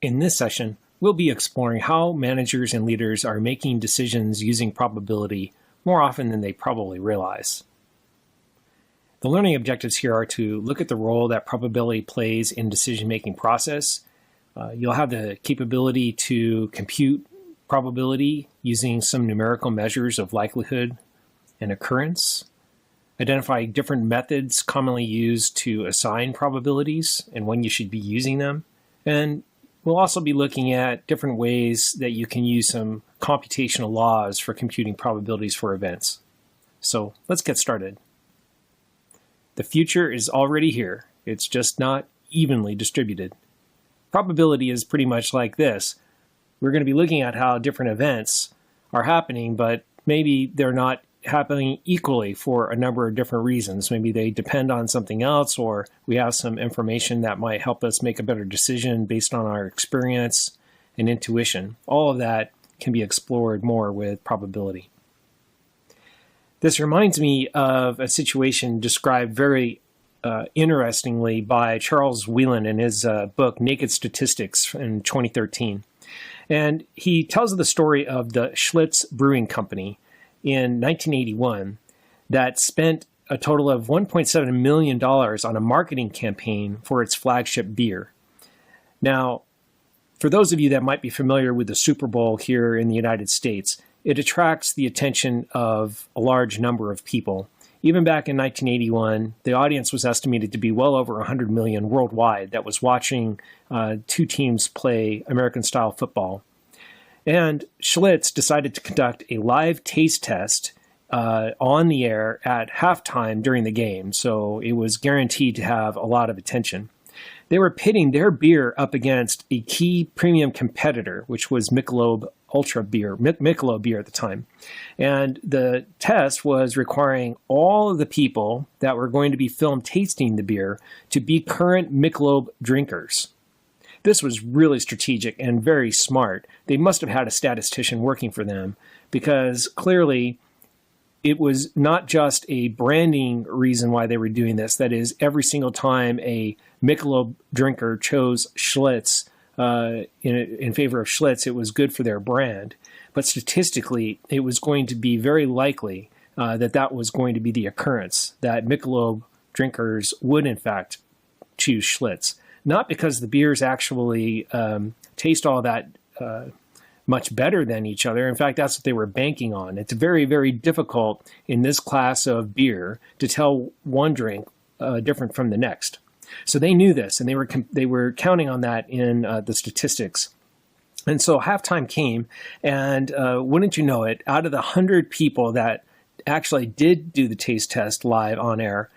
In this session, we'll be exploring how managers and leaders are making decisions using probability more often than they probably realize. The learning objectives here are to look at the role that probability plays in decision-making process. You'll have the capability to compute probability using some numerical measures of likelihood and occurrence, identify different methods commonly used to assign probabilities and when you should be using them, and we'll also be looking at different ways that you can use some computational laws for computing probabilities for events. So let's get started. The future is already here. It's just not evenly distributed. Probability is pretty much like this. We're going to be looking at how different events are happening, but maybe they're not happening equally for a number of different reasons. Maybe they depend on something else, or we have some information that might help us make a better decision based on our experience and intuition. All of that can be explored more with probability. This reminds me of a situation described very interestingly by Charles Whelan in his book Naked Statistics in 2013. And he tells the story of the Schlitz Brewing Company in 1981 that spent a total of $1.7 million on a marketing campaign for its flagship beer. Now, for those of you that might be familiar with the Super Bowl here in the United States, it attracts the attention of a large number of people. Even back in 1981, the audience was estimated to be well over 100 million worldwide that was watching two teams play American-style football. And Schlitz decided to conduct a live taste test on the air at halftime during the game, so it was guaranteed to have a lot of attention. They were pitting their beer up against a key premium competitor, which was Michelob Ultra beer, Michelob beer at the time. And the test was requiring all of the people that were going to be filmed tasting the beer to be current Michelob drinkers. This was really strategic and very smart. They must have had a statistician working for them because clearly it was not just a branding reason why they were doing this. That is, every single time a Michelob drinker chose Schlitz in favor of Schlitz, it was good for their brand. But statistically, it was going to be very likely that was going to be the occurrence, that Michelob drinkers would in fact choose Schlitz. Not because the beers actually taste all that much better than each other. In fact, that's what they were banking on. It's very, very difficult in this class of beer to tell one drink different from the next. So they knew this, and they were counting on that in the statistics. And so halftime came, and wouldn't you know it, out of the 100 people that actually did do the taste test live on air,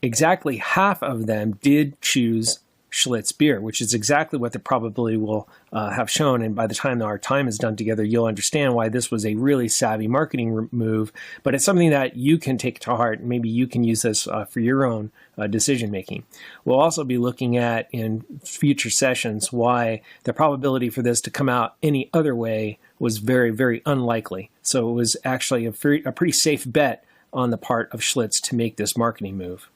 exactly half of them did choose Schlitz beer, which is exactly what the probability will have shown. And by the time our time is done together, you'll understand why this was a really savvy marketing move. But it's something that you can take to heart. Maybe you can use this for your own decision making. We'll also be looking at in future sessions why the probability for this to come out any other way was very, very unlikely. So it was actually a pretty safe bet on the part of Schlitz to make this marketing move.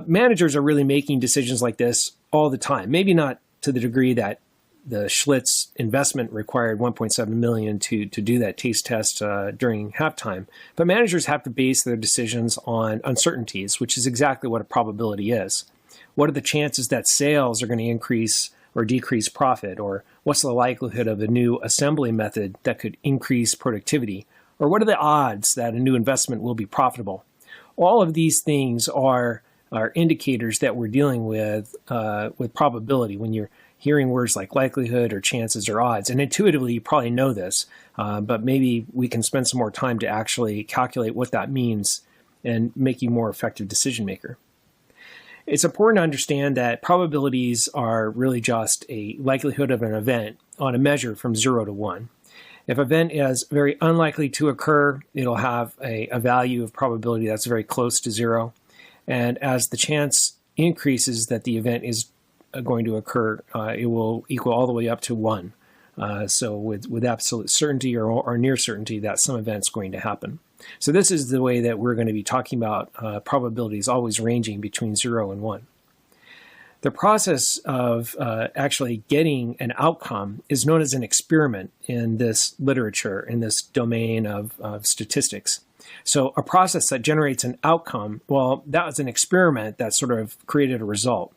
Managers are really making decisions like this all the time. Maybe not to the degree that the Schlitz investment required $1.7 million to do that taste test during halftime. But managers have to base their decisions on uncertainties, which is exactly what a probability is. What are the chances that sales are going to increase or decrease profit? Or what's the likelihood of a new assembly method that could increase productivity? Or what are the odds that a new investment will be profitable? All of these things are indicators that we're dealing with probability when you're hearing words like likelihood or chances or odds. And intuitively, you probably know this, but maybe we can spend some more time to actually calculate what that means and make you a more effective decision maker. It's important to understand that probabilities are really just a likelihood of an event on a measure from 0 to 1. If an event is very unlikely to occur, it'll have a value of probability that's very close to 0. And as the chance increases that the event is going to occur, it will equal all the way up to 1. So with absolute certainty or near certainty that some event's going to happen. So this is the way that we're going to be talking about probabilities always ranging between 0 and 1. The process of actually getting an outcome is known as an experiment in this literature, in this domain of statistics. So a process that generates an outcome, well, that was an experiment that sort of created a result.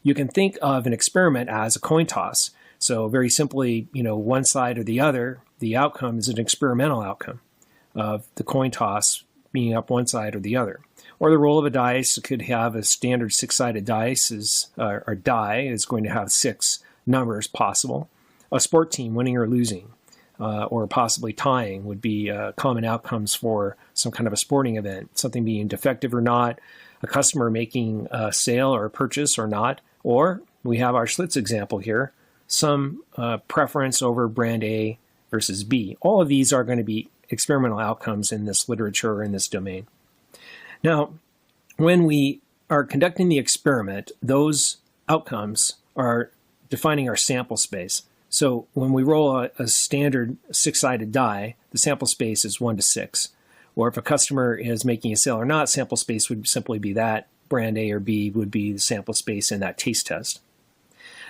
You can think of an experiment as a coin toss. So very simply, one side or the other, the outcome is an experimental outcome of the coin toss being up one side or the other. Or the roll of a dice could have a standard six-sided dice or die is going to have 6 numbers possible. A sport team winning or losing or possibly tying would be common outcomes for some kind of a sporting event, something being defective or not, a customer making a sale or a purchase or not, or we have our Schlitz example here, some preference over brand A versus B. All of these are going to be experimental outcomes in this literature or in this domain. Now, when we are conducting the experiment, those outcomes are defining our sample space. So when we roll a standard 6-sided die, the sample space is 1 to 6. Or if a customer is making a sale or not, sample space would simply be that. Brand A or B would be the sample space in that taste test.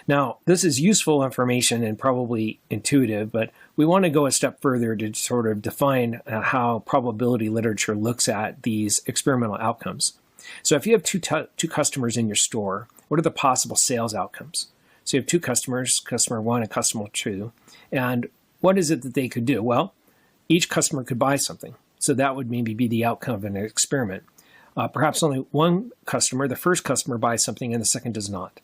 Now, this is useful information and probably intuitive, but we want to go a step further to sort of define how probability literature looks at these experimental outcomes. So if you have two customers in your store, what are the possible sales outcomes? So you have 2 customers, customer 1 and customer 2, and what is it that they could do? Well, each customer could buy something. So that would maybe be the outcome of an experiment. Perhaps only one customer, the first customer, buys something and the second does not.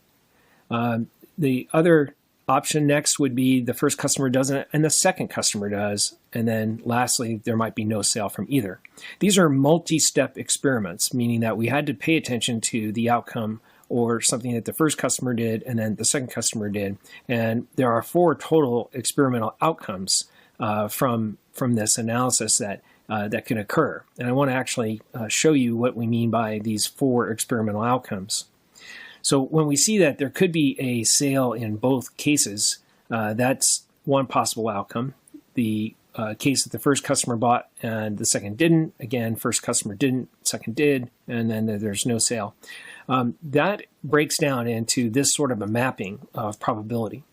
The other option next would be the first customer doesn't and the second customer does. And then lastly, there might be no sale from either. These are multi-step experiments, meaning that we had to pay attention to the outcome or something that the first customer did and then the second customer did. And there are 4 total experimental outcomes from this analysis that can occur. And I want to actually show you what we mean by these 4 experimental outcomes. So when we see that there could be a sale in both cases, that's one possible outcome. The case that the first customer bought and the second didn't, again, first customer didn't, second did, and then there's no sale. That breaks down into this sort of a mapping of probability.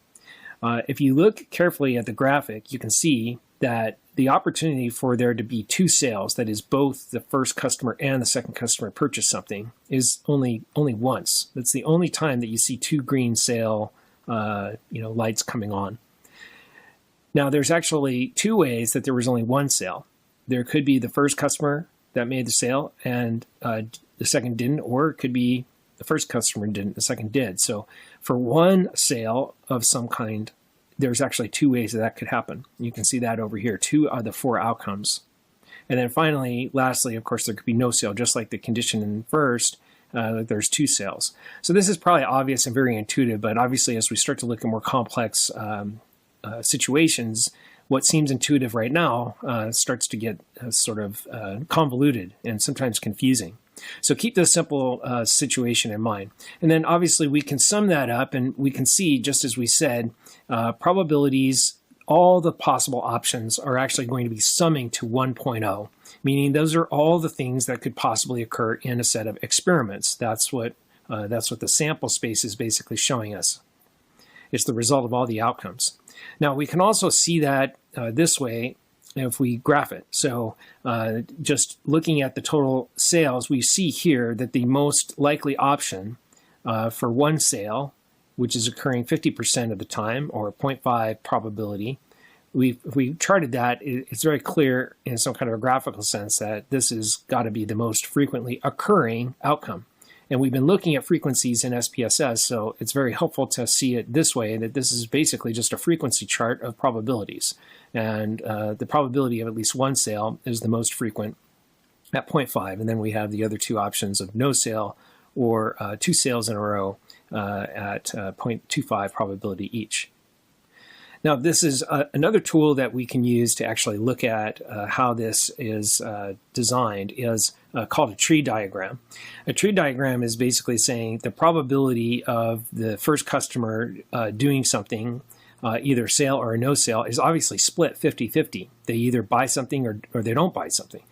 If you look carefully at the graphic, you can see that the opportunity for there to be 2 sales, that is both the first customer and the second customer purchase something, is only once. That's the only time that you see 2 green sale lights coming on. Now, there's actually 2 ways that there was only 1 sale. There could be the first customer that made the sale and the second didn't, or it could be the first customer didn't, the second did. So for one sale of some kind, there's actually 2 ways that could happen. You can see that over here. 2 are the 4 outcomes. And then finally, lastly, of course, there could be no sale, just like the condition in first, there's 2 sales. So this is probably obvious and very intuitive, but obviously as we start to look at more complex situations, what seems intuitive right now starts to get sort of convoluted and sometimes confusing. So keep this simple situation in mind. And then obviously we can sum that up and we can see, just as we said, probabilities, all the possible options are actually going to be summing to 1.0, meaning those are all the things that could possibly occur in a set of experiments. That's what the sample space is basically showing us. It's the result of all the outcomes. Now we can also see that this way if we graph it. So just looking at the total sales, we see here that the most likely option for one sale, which is occurring 50% of the time, or 0.5 probability, if we charted that, it's very clear in some kind of a graphical sense that this has got to be the most frequently occurring outcome. And we've been looking at frequencies in SPSS, so it's very helpful to see it this way, that this is basically just a frequency chart of probabilities. And the probability of at least one sale is the most frequent at 0.5. And then we have the other 2 options of no sale or 2 sales in a row at 0.25 probability each. Now, this is another tool that we can use to actually look at how this is designed is called a tree diagram. A tree diagram is basically saying the probability of the first customer doing something, either sale or no sale, is obviously split 50-50. They either buy something or they don't buy something.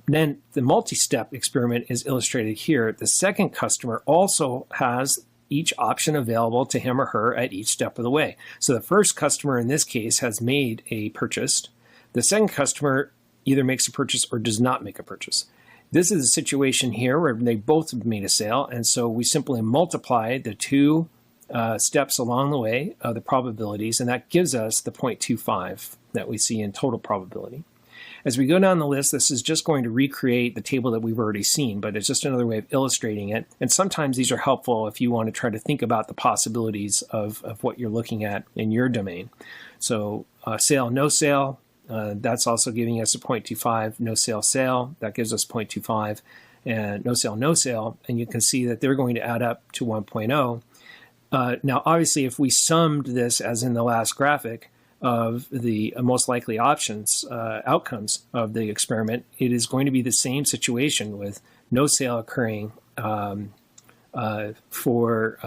Then the multi-step experiment is illustrated here. The second customer also has each option available to him or her at each step of the way. So the first customer in this case has made a purchase. The second customer either makes a purchase or does not make a purchase. This is a situation here where they both have made a sale, and so we simply multiply the two steps along the way of the probabilities, and that gives us the 0.25 that we see in total probability. As we go down the list, this is just going to recreate the table that we've already seen, but it's just another way of illustrating it. And sometimes these are helpful if you want to try to think about the possibilities of what you're looking at in your domain. So sale, no sale, that's also giving us a 0.25. No sale, sale, that gives us 0.25. And no sale, and you can see that they're going to add up to 1.0. Now, obviously, if we summed this, as in the last graphic, of the most likely options, outcomes of the experiment, it is going to be the same situation with no sale occurring for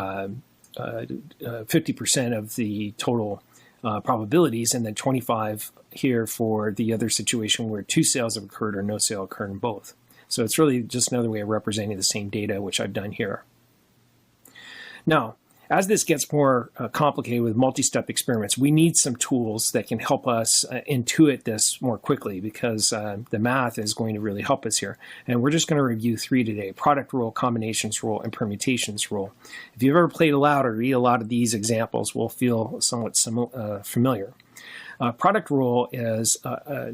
50% of the total probabilities, and then 25 here for the other situation where two sales have occurred or no sale occurred in both. So it's really just another way of representing the same data, which I've done here. Now, as this gets more complicated with multi-step experiments, we need some tools that can help us intuit this more quickly, because the math is going to really help us here. And we're just going to review three today: product rule, combinations rule, and permutations rule. If you've ever played a lottery, a lot of these examples will feel somewhat familiar. Product rule is,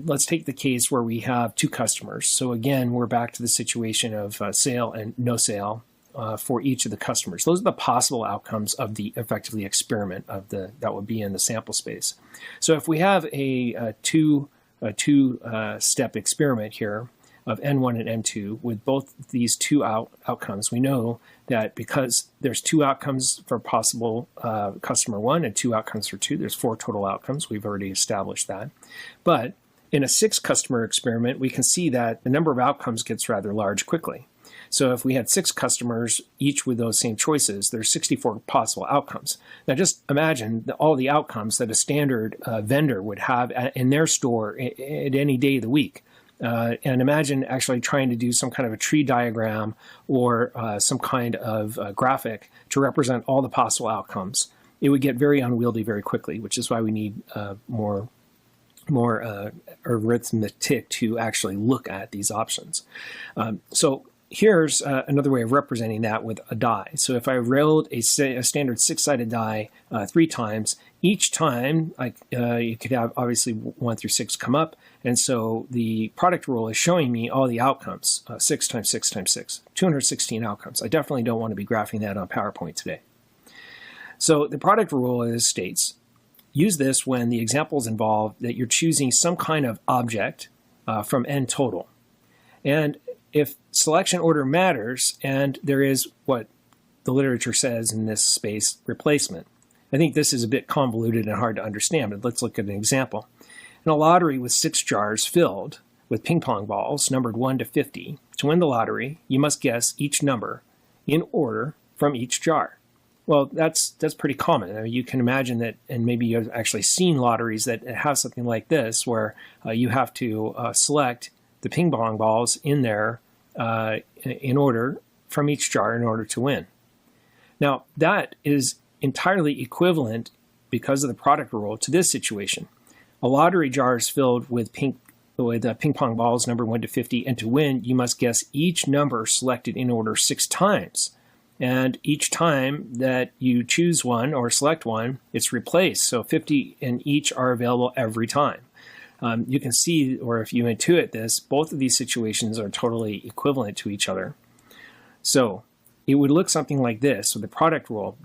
let's take the case where we have two customers. So again, we're back to the situation of sale and no sale. For each of the customers. Those are the possible outcomes of the effectively experiment of that would be in the sample space. So if we have a two-step experiment here of N1 and N2 with both these two outcomes, we know that because there's two outcomes for possible customer one and two outcomes for two, there's four total outcomes. We've already established that. But in a 6-customer experiment, we can see that the number of outcomes gets rather large quickly. So if we had 6 customers, each with those same choices, there's 64 possible outcomes. Now just imagine all the outcomes that a standard vendor would have in their store at any day of the week. And imagine actually trying to do some kind of a tree diagram or some kind of graphic to represent all the possible outcomes. It would get very unwieldy very quickly, which is why we need more arithmetic to actually look at these options. So here's another way of representing that with a die. So if I rolled a standard 6-sided die 3 times, each time you could have obviously 1 through 6 come up, and so the product rule is showing me all the outcomes, 6 times 6 times 6, 216 outcomes. I definitely don't want to be graphing that on PowerPoint today. So the product rule states, use this when the examples involve that you're choosing some kind of object from N total. And if selection order matters, and there is what the literature says in this space, replacement. I think this is a bit convoluted and hard to understand, but let's look at an example. In a lottery with 6 jars filled with ping pong balls numbered 1 to 50, to win the lottery, you must guess each number in order from each jar. Well, that's pretty common. I mean, you can imagine that, and maybe you've actually seen lotteries that have something like this, where you have to select the ping pong balls in there in order from each jar in order to win. Now, that is entirely equivalent, because of the product rule, to this situation. A lottery jar is filled with ping pong balls numbered 1 to 50, and to win, you must guess each number selected in order 6 times. And each time that you choose one or select one, it's replaced. So 50 in each are available every time. You can see, or if you intuit this, both of these situations are totally equivalent to each other. So it would look something like this with the product rule.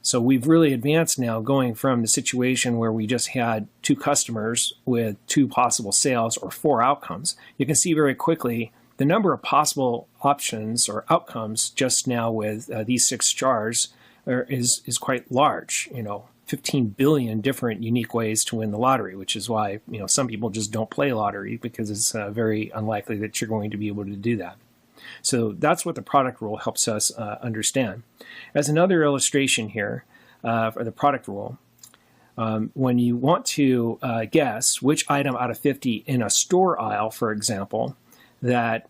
So we've really advanced now, going from the situation where we just had 2 customers with 2 possible sales or 4 outcomes. You can see very quickly the number of possible options or outcomes just now with these 6 jars is quite large. 15 billion different unique ways to win the lottery, which is why some people just don't play lottery, because it's very unlikely that you're going to be able to do that. So that's what the product rule helps us understand. As another illustration here for the product rule, when you want to guess which item out of 50 in a store aisle, for example, that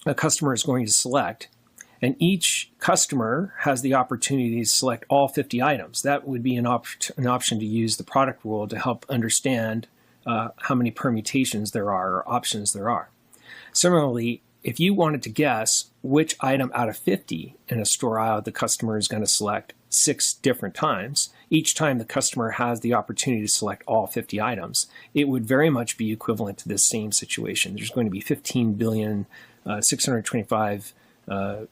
a customer is going to select, And each customer has the opportunity to select all 50 items. That would be an option to use the product rule to help understand how many permutations there are or options there are. Similarly, if you wanted to guess which item out of 50 in a store aisle the customer is going to select 6 different times, each time the customer has the opportunity to select all 50 items, it would very much be equivalent to this same situation. There's going to be 15,625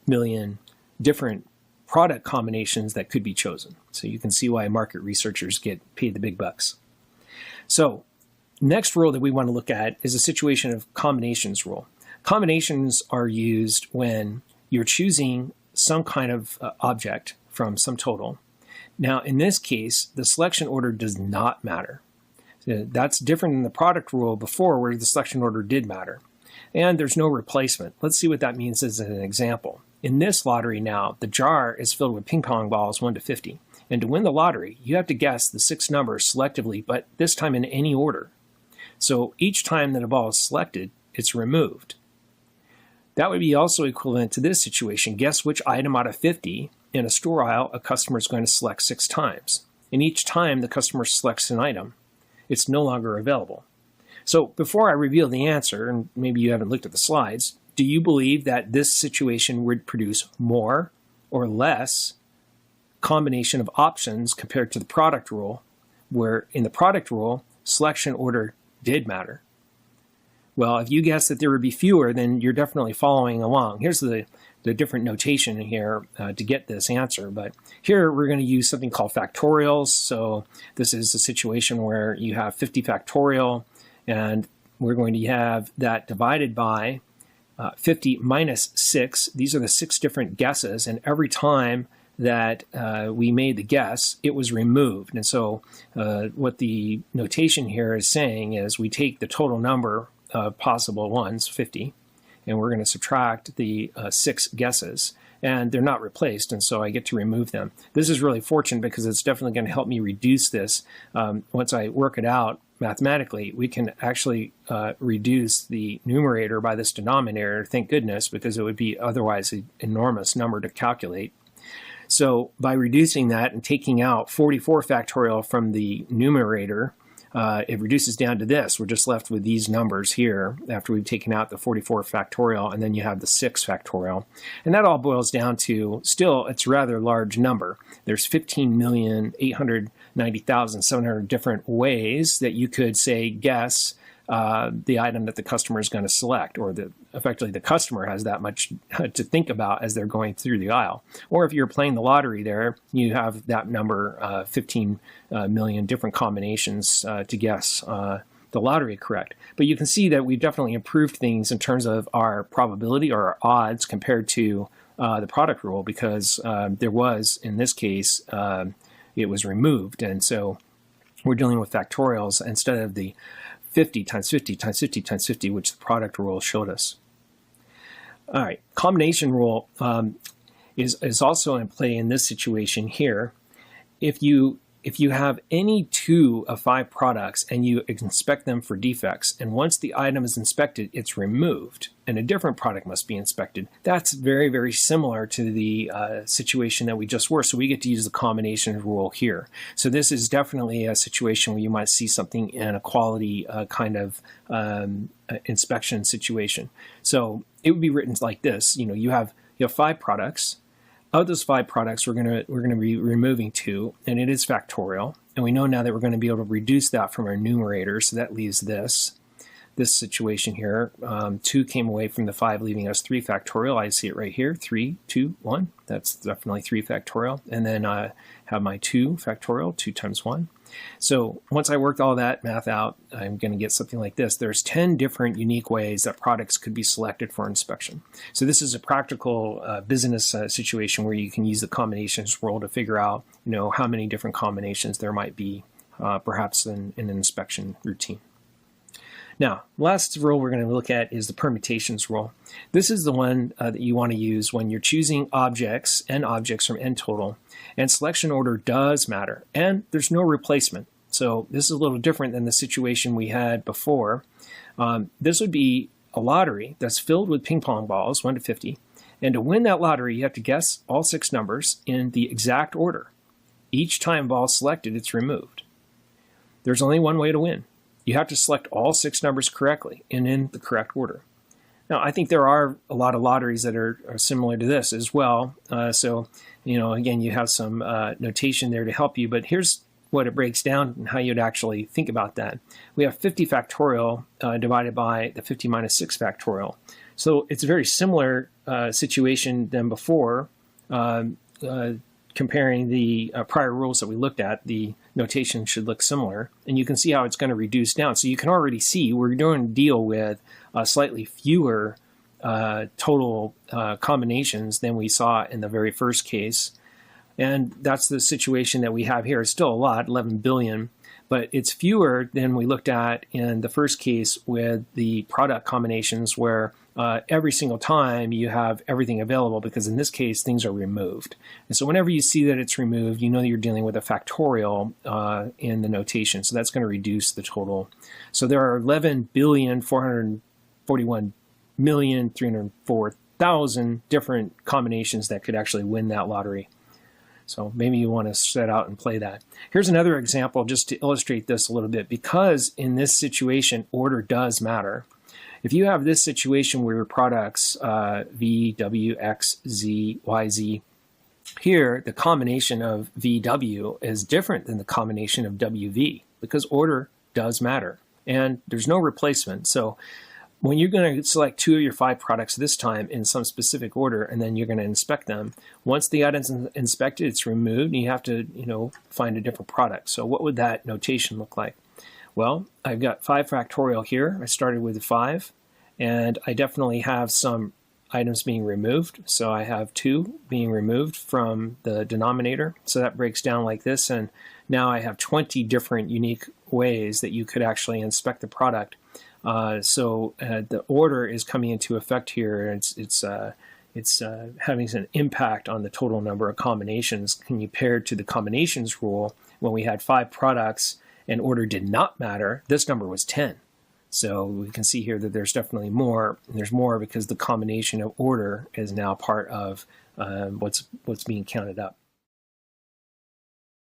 million different product combinations that could be chosen. So you can see why market researchers get paid the big bucks. So next rule that we want to look at is a situation of combinations rule. Combinations are used when you're choosing some kind of object from some total. Now, in this case, the selection order does not matter. That's different than the product rule before, where the selection order did matter. And there's no replacement. Let's see what that means as an example. In this lottery now, the jar is filled with ping pong balls 1 to 50. And to win the lottery, you have to guess the 6 numbers selectively, but this time in any order. So each time that a ball is selected, it's removed. That would be also equivalent to this situation. Guess which item out of 50 in a store aisle a customer is going to select 6 times. And each time the customer selects an item, it's no longer available. So before I reveal the answer, and maybe you haven't looked at the slides, do you believe that this situation would produce more or less combination of options compared to the product rule, where in the product rule, selection order did matter? Well, if you guess that there would be fewer, then you're definitely following along. Here's the different notation here to get this answer. But here we're going to use something called factorials. So this is a situation where you have 50 factorial, and we're going to have that divided by 50 minus 6. These are the 6 different guesses, and every time that we made the guess, it was removed. And so what the notation here is saying is we take the total number of possible ones, 50, and we're going to subtract the 6 guesses, and they're not replaced, and so I get to remove them. This is really fortunate because it's definitely going to help me reduce this. Once I work it out mathematically, we can actually reduce the numerator by this denominator, thank goodness, because it would be otherwise an enormous number to calculate. So by reducing that and taking out 44 factorial from the numerator, it reduces down to this. We're just left with these numbers here after we've taken out the 44 factorial, and then you have the 6 factorial. And that all boils down to, still, it's a rather large number. There's 15,890,700 different ways that you could, say, guess the item that the customer is going to select, or effectively the customer has that much to think about as they're going through the aisle. Or if you're playing the lottery there, you have that number, 15 million different combinations to guess the lottery correct. But you can see that we've definitely improved things in terms of our probability or our odds compared to the product rule, because there was, in this case, it was removed. And so we're dealing with factorials instead of the 50 times 50 times 50 times 50, which the product rule showed us. All right, combination rule is also in play in this situation here. If you have any 2 of 5 products and you inspect them for defects, and once the item is inspected, it's removed, and a different product must be inspected, that's very, very similar to the situation that we just were. So we get to use the combination rule here. So this is definitely a situation where you might see something in a quality kind of inspection situation. So it would be written like this. You have 5 products. Of those 5 products, we're going to be removing 2, and it is factorial. And we know now that we're going to be able to reduce that from our numerator, so that leaves this situation here. 2 came away from the 5, leaving us 3 factorial. I see it right here, 3, 2, 1. That's definitely 3 factorial. And then I have my 2 factorial, 2 times 1. So once I worked all that math out, I'm going to get something like this. There's 10 different unique ways that products could be selected for inspection. So this is a practical business situation where you can use the combinations rule to figure out, how many different combinations there might be, perhaps in an inspection routine. Now, last rule we're going to look at is the permutations rule. This is the one that you want to use when you're choosing objects from n total. And selection order does matter, and there's no replacement. So this is a little different than the situation we had before. This would be a lottery that's filled with ping pong balls, 1 to 50, And to win that lottery, you have to guess all 6 numbers in the exact order. Each time ball is selected, it's removed. There's only one way to win. You have to select all 6 numbers correctly and in the correct order. Now, I think there are a lot of lotteries that are similar to this as well. So, again, you have some notation there to help you. But here's what it breaks down and how you'd actually think about that. We have 50 factorial divided by the 50 minus 6 factorial. So it's a very similar situation than before. Comparing the prior rules that we looked at, the notation should look similar. And you can see how it's going to reduce down. So you can already see we're going to deal with slightly fewer total combinations than we saw in the very first case. And that's the situation that we have here. It's still a lot, 11 billion, but it's fewer than we looked at in the first case with the product combinations where every single time you have everything available, because in this case, things are removed. And so whenever you see that it's removed, you know that you're dealing with a factorial in the notation. So that's going to reduce the total. So there are 11,441,304,000 different combinations that could actually win that lottery. So maybe you want to set out and play that. Here's another example just to illustrate this a little bit, because in this situation, order does matter. If you have this situation where your products V, W, X, Z, Y, Z, here the combination of VW is different than the combination of WV because order does matter and there's no replacement. So when you're going to select 2 of your 5 products this time in some specific order and then you're going to inspect them, once the item's inspected, it's removed and you have to find a different product. So what would that notation look like? Well, I've got 5 factorial here. I started with a 5, and I definitely have some items being removed. So I have 2 being removed from the denominator. So that breaks down like this, and now I have 20 different unique ways that you could actually inspect the product. So the order is coming into effect here. It's having an impact on the total number of combinations compared to the combinations rule when we had 5 products and order did not matter. This number was 10. So we can see here that there's definitely more. And there's more because the combination of order is now part of what's being counted up.